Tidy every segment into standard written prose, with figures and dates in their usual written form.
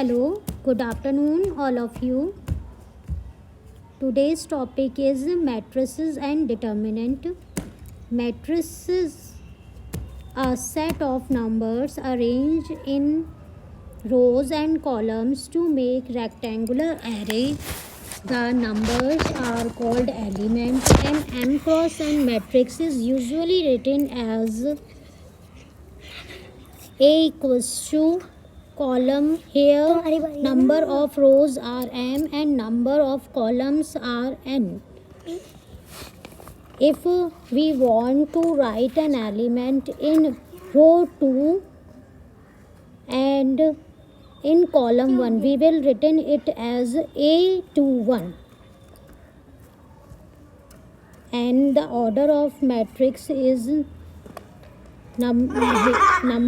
Hello, good afternoon, all of you. Today's topic is matrices and determinant. Matrices are a set of numbers arranged in rows and columns to make rectangular array. The numbers are called elements, and m cross n matrix is usually written as A equals to column. Here number of rows are m and number of columns are n. If we want to write an element in row 2 and in column 1, we will written it as A21, and the order of matrix is number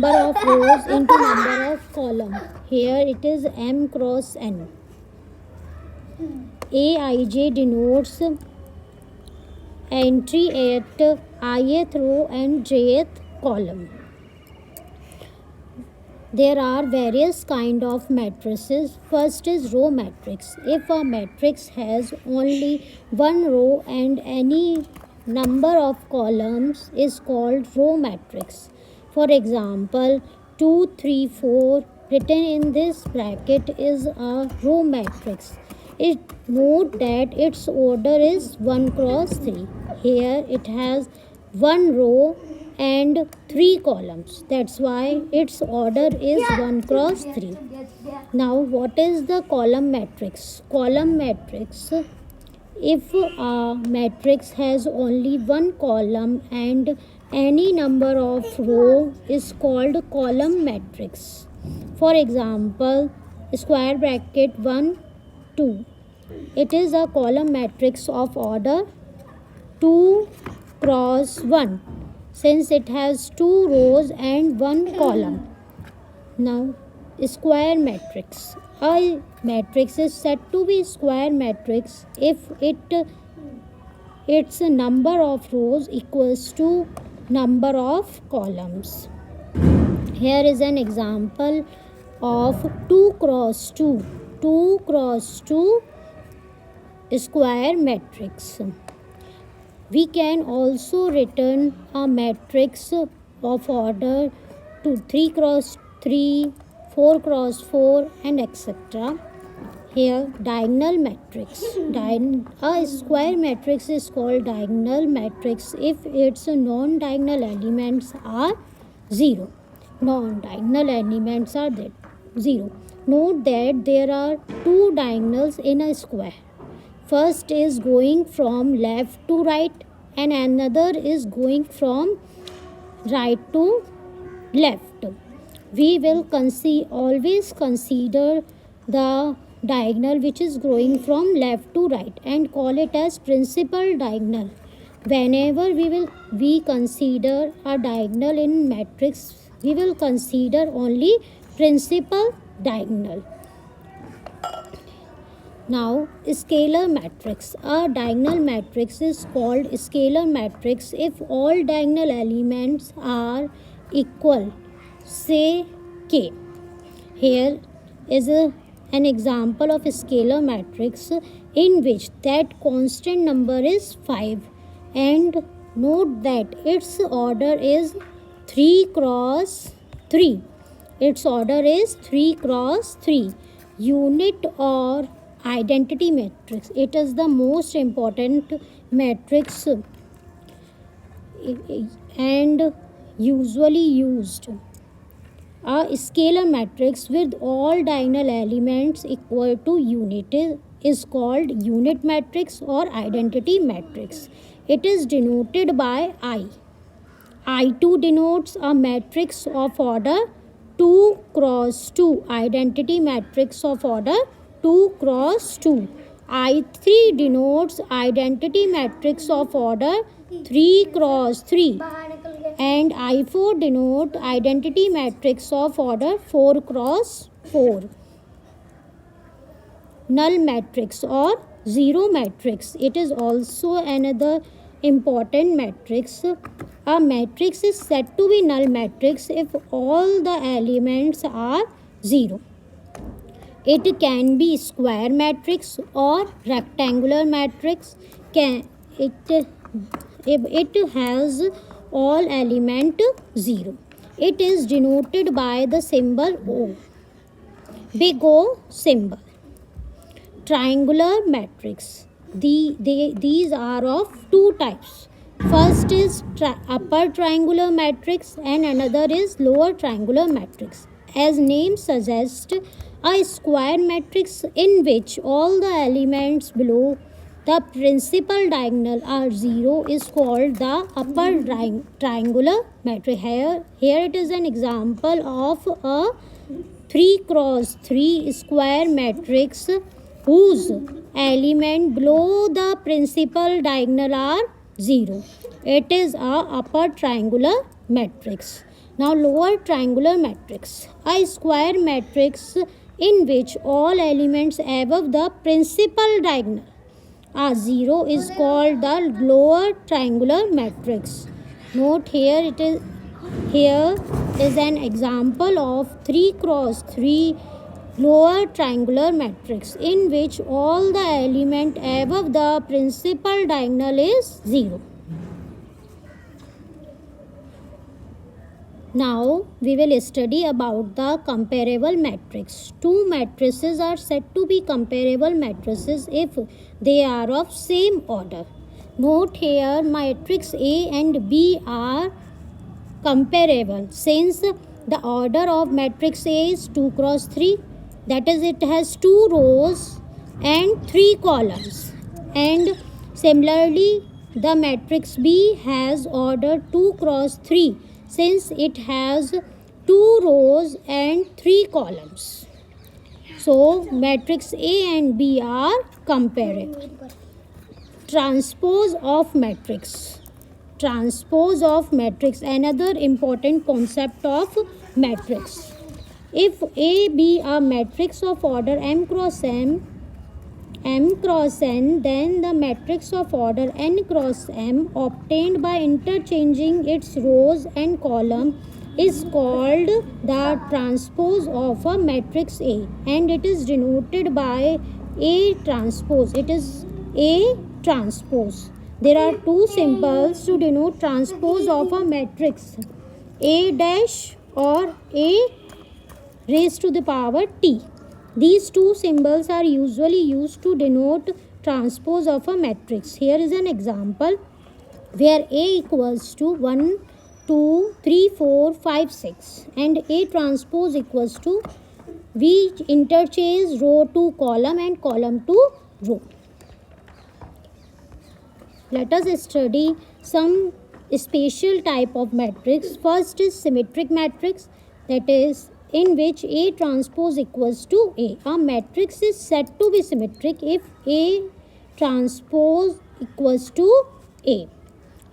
of rows into number of column. Here it is m cross n. Aij denotes entry at ith row and jth column. There are various kind of matrices. First is row matrix. If a matrix has only one row and any number of columns is called row matrix. For example, 2, 3, 4 written in this bracket is a row matrix. Note that its order is 1 cross 3. Here it has one row and 3 columns. That's why its order is 1 cross 3. Now, what is the column matrix? Column matrix, if a matrix has only one column and any number of row is called column matrix. For example, square bracket 1, 2. It is a column matrix of order 2 cross 1, since it has 2 rows and 1 column. Now, square matrix. A matrix is said to be square matrix if its number of rows equals to number of columns. Here is an example of 2 cross 2. 2 cross 2 square matrix. We can also return a matrix of order to 3 cross 3, 4 cross 4 and etc. Here diagonal matrix. A square matrix is called diagonal matrix if its non-diagonal elements are 0. Non-diagonal elements are 0. Note that there are two diagonals in a square. First is going from left to right and another is going from right to left. We will always consider the diagonal which is going from left to right and call it as principal diagonal. Whenever we consider a diagonal in matrix, we will consider only principal diagonal. Now, scalar matrix. A diagonal matrix is called scalar matrix if all diagonal elements are equal, say k. Here is an example of a scalar matrix in which that constant number is 5, and note that its order is 3 cross 3. Its order is 3 cross 3. Unit or identity matrix. It is the most important matrix and usually used. A scalar matrix with all diagonal elements equal to unit is called unit matrix or identity matrix. It is denoted by I. I2 denotes a matrix of order 2 cross 2. Identity matrix of order 2 cross 2. I3 denotes identity matrix of order 3 cross 3. And I4 denote identity matrix of order 4 cross 4. Null matrix or zero matrix. It is also another important matrix. A matrix is said to be null matrix if all the elements are 0. It can be square matrix or rectangular matrix. It has all element 0. It is denoted by the symbol O. Big O symbol. Triangular matrix. These are of two types. First is upper triangular matrix and another is lower triangular matrix. As name suggests, a square matrix in which all the elements below the principal diagonal are 0 is called the upper triangular matrix. Here it is an example of a 3 cross 3 square matrix whose element below the principal diagonal are 0. It is a upper triangular matrix. Now lower triangular matrix. A square matrix in which all elements above the principal diagonal are 0 is called the lower triangular matrix. Note here here is an example of 3 cross 3 lower triangular matrix in which all the element above the principal diagonal is 0. Now we will study about the comparable matrix. Two matrices are said to be comparable matrices if they are of same order. Note here matrix A and B are comparable since the order of matrix A is 2 cross 3, that is it has 2 rows and 3 columns, and similarly the matrix B has order 2 cross 3 since it has 2 rows and 3 columns. So matrix A and B are comparable. Transpose of matrix. Transpose of matrix, another important concept of matrix. If A be a matrix of order m cross n, then the matrix of order n cross m obtained by interchanging its rows and column is called the transpose of a matrix A, and it is denoted by A transpose. It is A transpose. There are two symbols to denote transpose of a matrix, A dash or A raised to the power t. These two symbols are usually used to denote transpose of a matrix. Here is an example where A equals to 1, 2, 3, 4, 5, 6 and A transpose equals to, we interchange row to column and column to row. Let us study some special type of matrix. First is symmetric matrix, that is in which A transpose equals to A. A matrix is said to be symmetric if A transpose equals to A,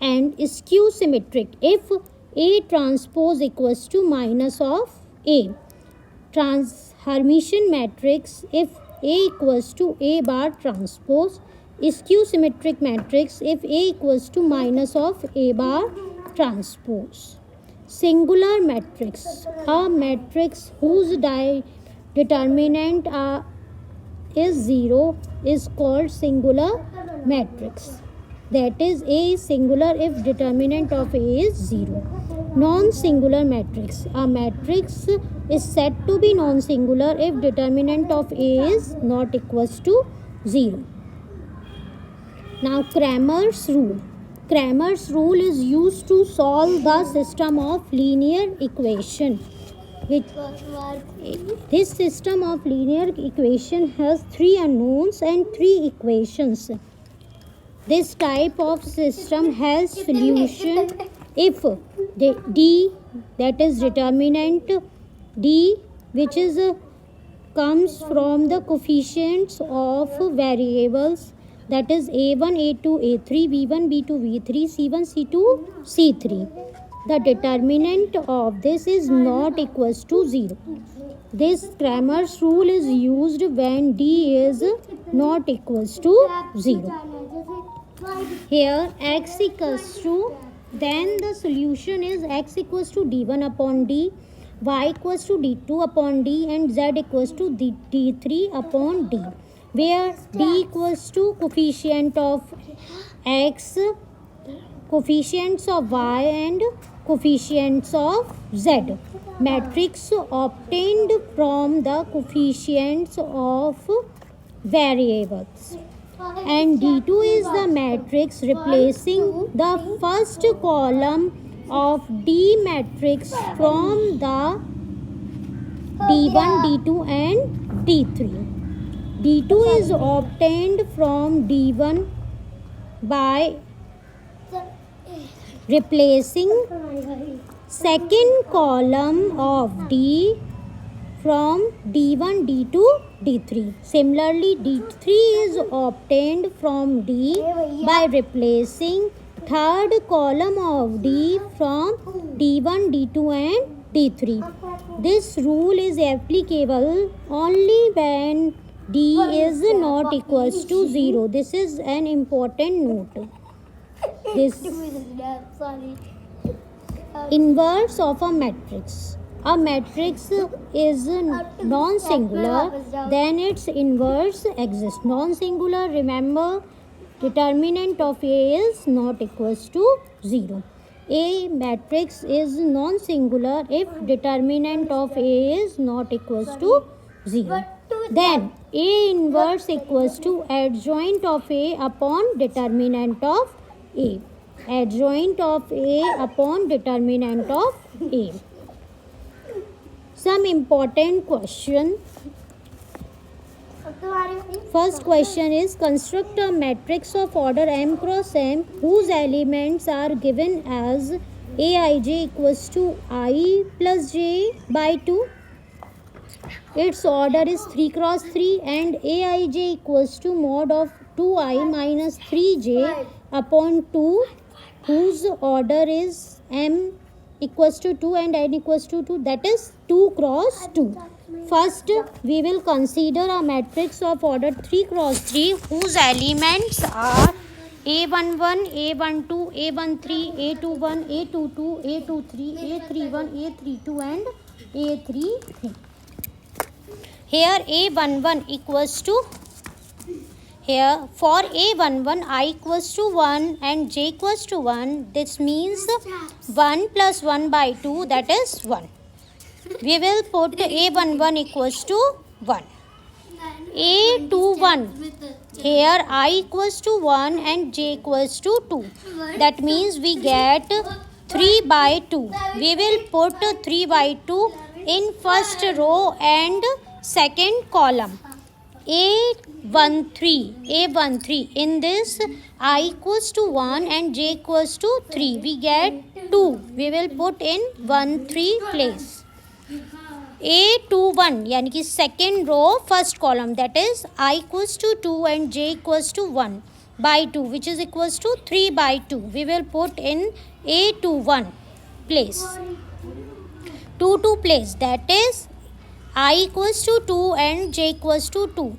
and skew symmetric if A transpose equals to minus of A. Hermitian matrix if A equals to A bar transpose. Skew symmetric matrix if A equals to minus of A bar transpose. Singular matrix, a matrix whose determinant is 0 is called singular matrix. That is, A is singular if determinant of A is 0. Non-singular matrix, a matrix is said to be non-singular if determinant of A is not equals to 0. Now Cramer's rule. Cramer's rule is used to solve the system of linear equation. This system of linear equation has 3 unknowns and 3 equations. This type of system has solution if D, that is determinant D, which is comes from the coefficients of variables, that is A1, A2, A3, B1, B2, B3, C1, C2, C3. The determinant of this is not equals to 0. This Cramer's rule is used when D is not equals to 0. Here x equals to, then the solution is x equals to D1 upon D y equals to d2 upon d and z equals to d3 upon d, where d equals to coefficient of x, coefficients of y and coefficients of z. Matrix obtained from the coefficients of variables. And d2 is the matrix replacing the first column of d matrix from the d1, d2 and d3. d2 is obtained from d1 by replacing second column of d from d1, d2, d3. Similarly, d3 is obtained from d by replacing third column of d from d1, d2 and d3. This rule is applicable only when d is not equals to 0. This is an important note. This inverse of a matrix. A matrix is non-singular, then its inverse exists. Non-singular, remember, determinant of A is not equals to 0. A matrix is non-singular if determinant of A is not equals to 0. Then A inverse equals to adjoint of A upon determinant of A. Adjoint of A upon determinant of A. Some important question. First question is, construct a matrix of order m cross m whose elements are given as aij equals to I plus j by 2. Its order is 3 cross 3 and aij equals to mod of 2i minus 3j upon 2, whose order is m equals to 2 and n equals to 2, that is 2 cross 2. First, we will consider a matrix of order 3 cross 3 whose elements are a11, a12, a13, a21, a22, a23, a31, a32 and a33. Here a11 equals to, here for a11 I equals to 1 and j equals to 1. This means 1 plus 1 by 2, that is 1. We will put a11 equals to 1. a21, here I equals to 1 and j equals to 2. That means we get 3 by 2. We will put 3 by 2 in first row and second column. A13, in this I equals to 1 and j equals to 3. We get 2. We will put in 1, 3 place. A21, यानी कि second row first column, that is I equals to 2 and j equals to 1 by 2, which is equals to 3 by 2. We will put in A21 place. 2 place, that is I equals to 2 and j equals to 2,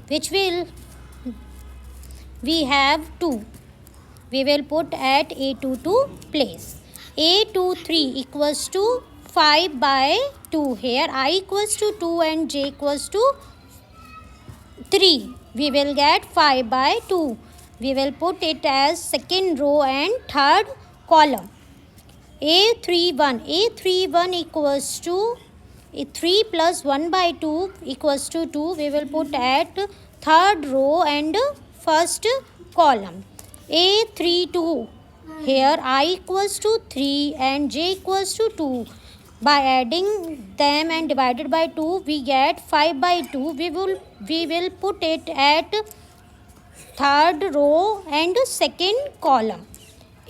which will, we have 2. We will put at A22 place. A23 equals to 5 by 2. Here I equals to 2 and j equals to 3. We will get 5 by 2. We will put it as second row and third column. A31 equals to 3 plus 1 by 2 equals to 2. We will put at third row and first column. A32, here I equals to 3 and j equals to 2. By adding them and divided by 2, we get 5 by 2. We will put it at third row and second column.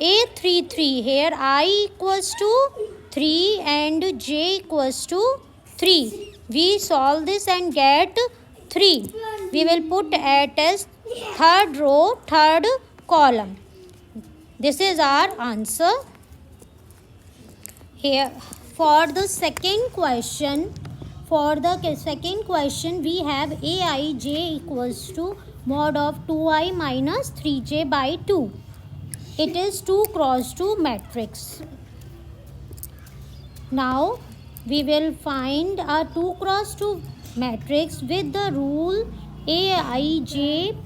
A33, here I equals to 3 and j equals to 3. We solve this and get 3. We will put at as third row, third column. This is our answer. Here for the second question, we have aij equals to mod of 2i minus 3j by 2. It is 2 cross 2 matrix. Now we will find a 2 cross 2 matrix with the rule Aij,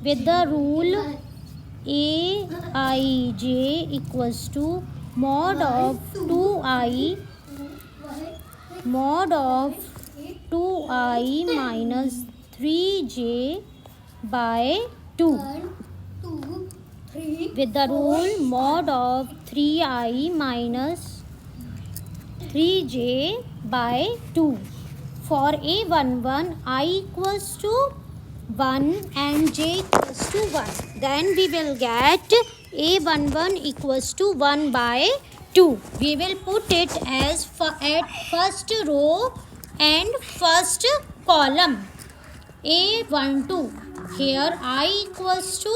with the rule Aij equals to mod of 2i minus 3j by 2, with the rule mod of 3i minus 3j by 2. For A11, I equals to 1 and j equals to 1. Then we will get A11 equals to 1 by 2. We will put it as at first row and first column. A12. Here I equals to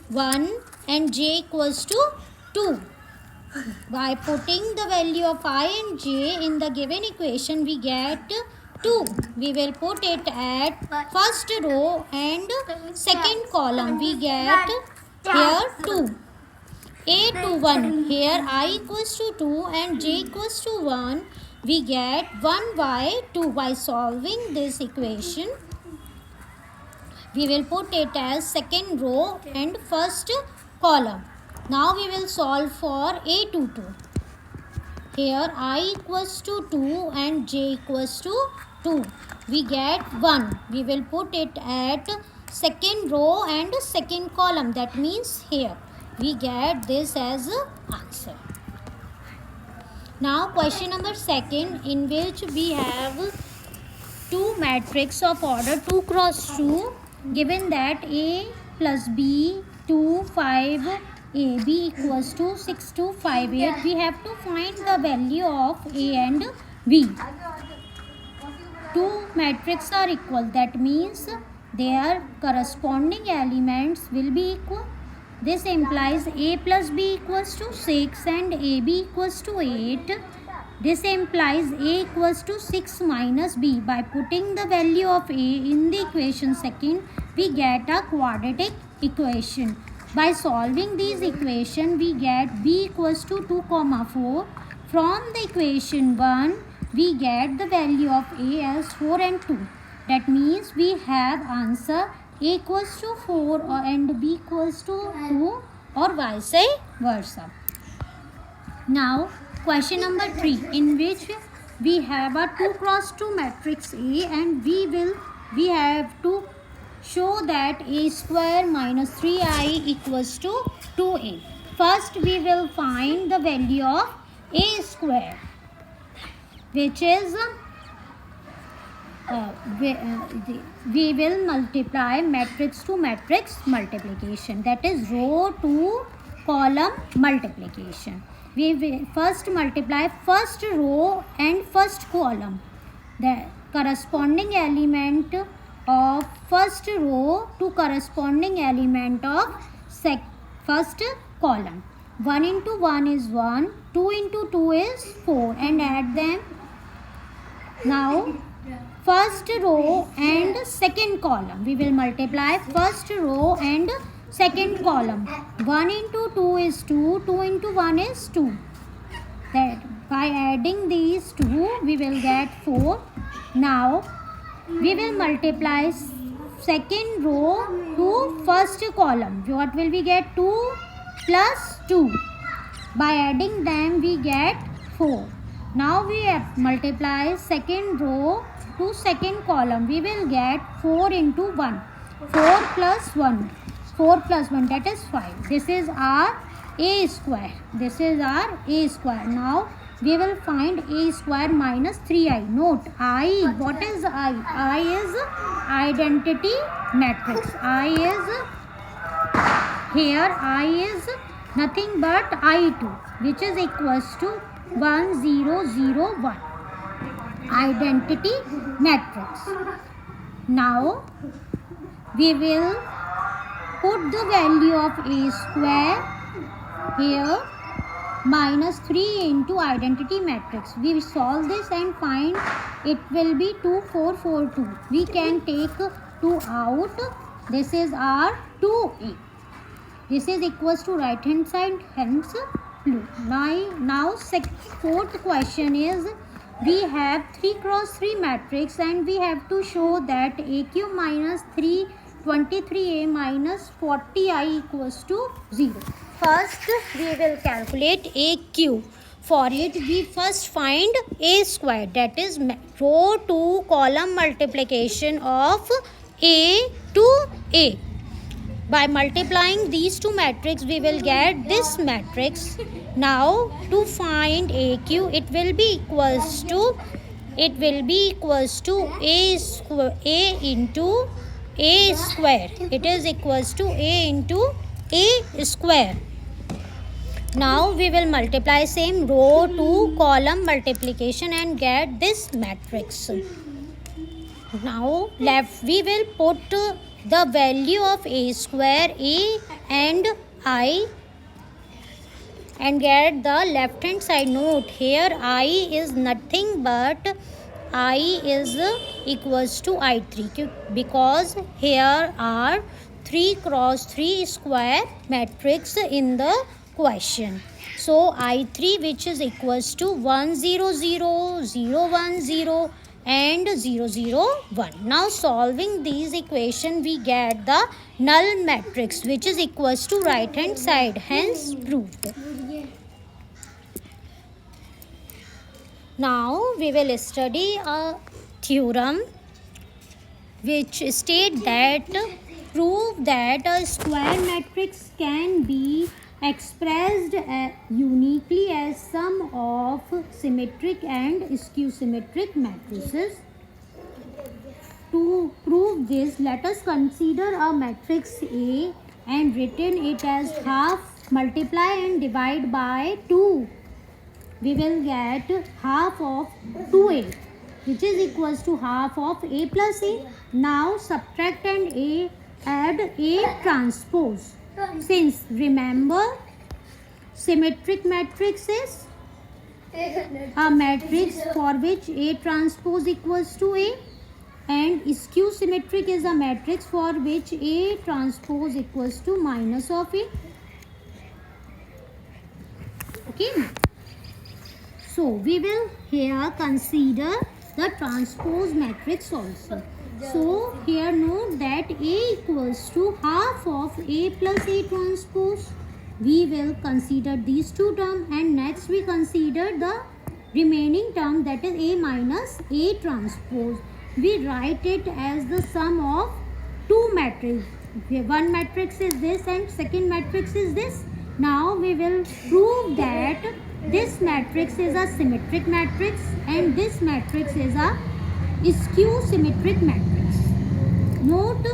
1 and j equals to 2. By putting the value of I and j in the given equation, we get 2. We will put it at first row and second column. We get here 2. A21. Here I equals to 2 and j equals to 1. We get 1 by 2. By solving this equation, we will put it as second row and first column. Now we will solve for A22. Here I equals to 2 and j equals to 2. We get 1. We will put it at second row and second column. That means here we get this as answer. Now question number 2, in which we have two matrix of order 2 cross 2, given that A plus B 2 5 AB equals to 6 2 5 8. We have to find the value of A and B. Two matrices are equal. That means their corresponding elements will be equal. This implies A plus B equals to 6 and AB equals to 8. This implies A equals to 6 minus B. By putting the value of A in the equation second, we get a quadratic equation. By solving these equation, we get B equals to 2, 4. From the equation 1, we get the value of A as 4 and 2. That means we have answer A equals to 4 and B equals to 2 or vice versa. Now question number 3, in which we have a 2 cross 2 matrix A, and we have to show that A square minus 3i equals to 2a. First we will find the value of A square, which is we will multiply matrix to matrix multiplication, that is row to column multiplication. We will first multiply first row and first column. The corresponding element of first row to corresponding element of first column. 1 into 1 is 1, 2 into 2 is 4, and add them. Now first row and second column, we will multiply first row and second column. 1 into 2 is 2, 2 into 1 is 2. That by adding these two, we will get 4. Now we will multiply second row to first column. What will we get? 2 plus 2. By adding them, we get 4. Now we multiply second row to second column. We will get 4 into 1. 4 plus 1. 4 plus 1, that is 5. This is our A square. This is our A square. Now we will find A square minus 3i. Note I. What is I? I is identity matrix. I is here. I is nothing but I2, which is equals to 1 0 0 1. Identity matrix. Now we will put the value of A square here minus 3 into identity matrix. We solve this and find it will be 2 4 4 2. We can take 2 out. This is our 2a. This is equals to right hand side, hence blue. Now fourth question is we have 3 cross 3 matrix and we have to show that AQ minus 323A minus 40I equals to 0. First, we will calculate AQ. For it, we first find A square, that is row to column multiplication of A to A. By multiplying these two matrices, we will get this matrix. Now, to find AQ, it will be equals to A into A square. It is equals to A into A square. Now we will multiply same row to column multiplication and get this matrix. Now we will put the value of A square, A and I, and get the left hand side. Note here I is nothing but I is equals to I3, because here are 3 cross 3 square matrix in the question. So I3, which is equals to 1 0 0 0 1 0 and 0 0 1. Now solving these equation, we get the null matrix, which is equals to right hand side, hence proved. Now we will study a theorem which state that prove that a square matrix can be expressed uniquely as sum of symmetric and skew-symmetric matrices. To prove this, let us consider a matrix A and written it as half, multiply and divide by 2. We will get half of 2A, which is equals to half of A plus A. Now subtract and add A transpose. Since remember, symmetric matrix is a matrix for which A transpose equals to A, and skew symmetric is a matrix for which A transpose equals to minus of A. Okay. So we will here consider the transpose matrix also. So here note that A equals to half of A plus A transpose. We will consider these two terms, and next we consider the remaining term, that is A minus A transpose. We write it as the sum of two matrices. One matrix is this and second matrix is this. Now we will prove that this matrix is a symmetric matrix and this matrix is a skew symmetric matrix. Note,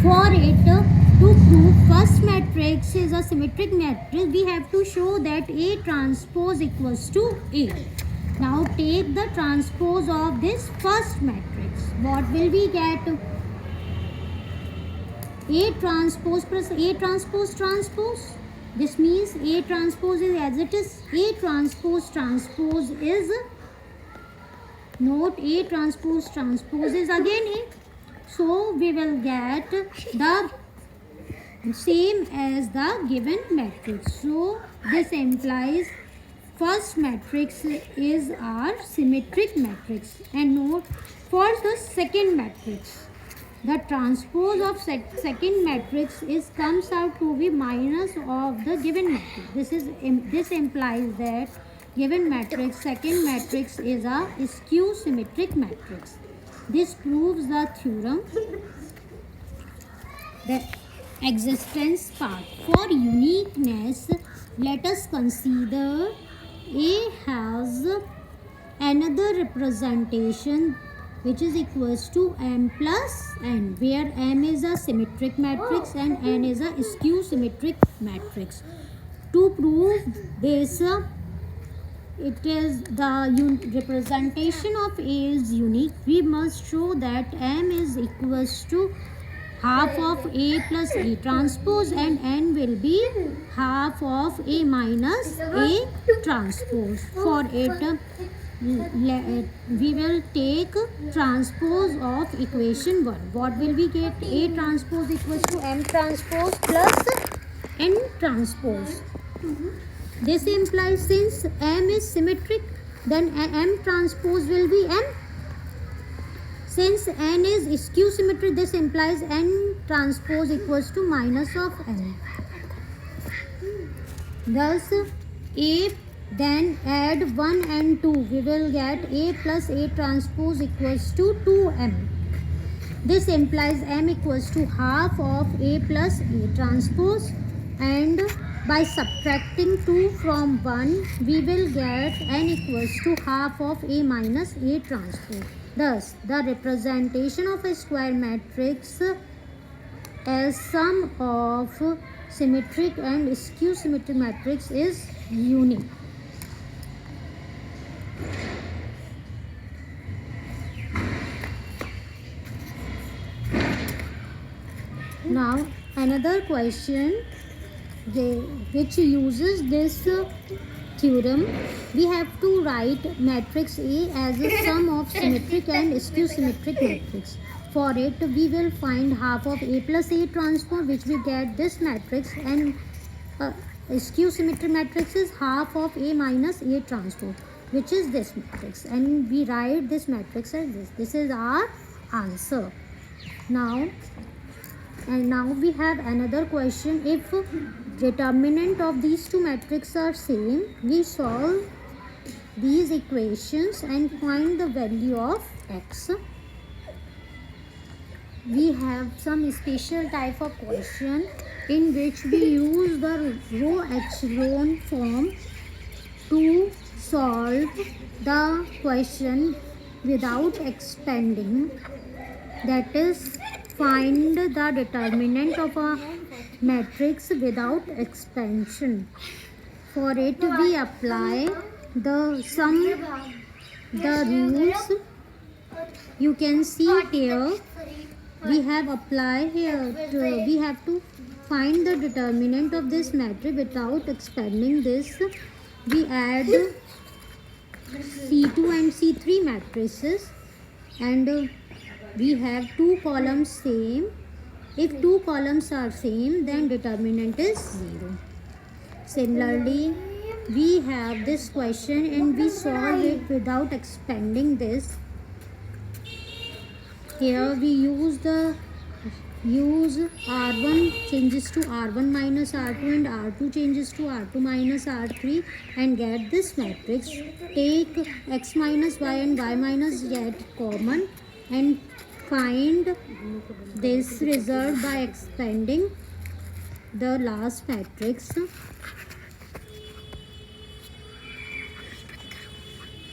for it to prove first matrix is a symmetric matrix, we have to show that A transpose equals to A. Now take the transpose of this first matrix. What will we get? A transpose plus A transpose transpose. This means A transpose is as it is. A transpose transpose is, note, A transpose transpose is again A. So we will get the same as the given matrix. So this implies first matrix is our symmetric matrix. And note, for the second matrix, the transpose of second matrix comes out to be minus of the given matrix. This implies that given matrix, second matrix is a skew symmetric matrix. This proves the theorem. The existence part. For uniqueness, let us consider A has another representation which is equals to M plus N, where M is a symmetric matrix and N is a skew symmetric matrix. To prove this, it is the representation of A is unique. We must show that M is equals to half of A plus A transpose and N will be half of A minus A transpose. For it, we will take transpose of equation 1. What will we get? A transpose equals to M transpose plus N transpose. This implies, since M is symmetric, then M transpose will be M. Since N is skew symmetry, this implies N transpose equals to minus of N. Thus, A, then add 1 and 2. We will get A plus A transpose equals to 2M. This implies M equals to half of A plus A transpose, and by subtracting 2 from 1, we will get N equals to half of A minus A transpose. Thus, the representation of a square matrix as sum of symmetric and skew symmetric matrix is unique. Now another question which uses this theorem, we have to write matrix A as a sum of symmetric and skew symmetric matrix. For it, we will find half of A plus A transpose, which we get this matrix, and skew symmetric matrix is half of A minus A transpose, which is this matrix, and we write this matrix as this. This is our answer. Now we have another question. If determinant of these two matrices are same, we solve these equations and find the value of x. We have some special type of question in which we use the row echelon form to solve the question without expanding, that is, find the determinant of a matrix without expansion. For it, we apply the rules. You can see here we have applied here. We have to find the determinant of this matrix without expanding this. We add C2 and C3 matrices, and we have two columns same. If two columns are same, then determinant is 0. Similarly, we have this question and we solve it without expanding this. Here we use R1 changes to R1 minus R2 and R2 changes to R2 minus R3 and get this matrix. Take x minus y and y minus z common and find this result by expanding the last matrix.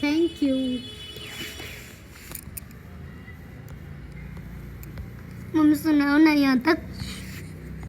Thank you. Mummy सुनाओ ना यहाँ तक.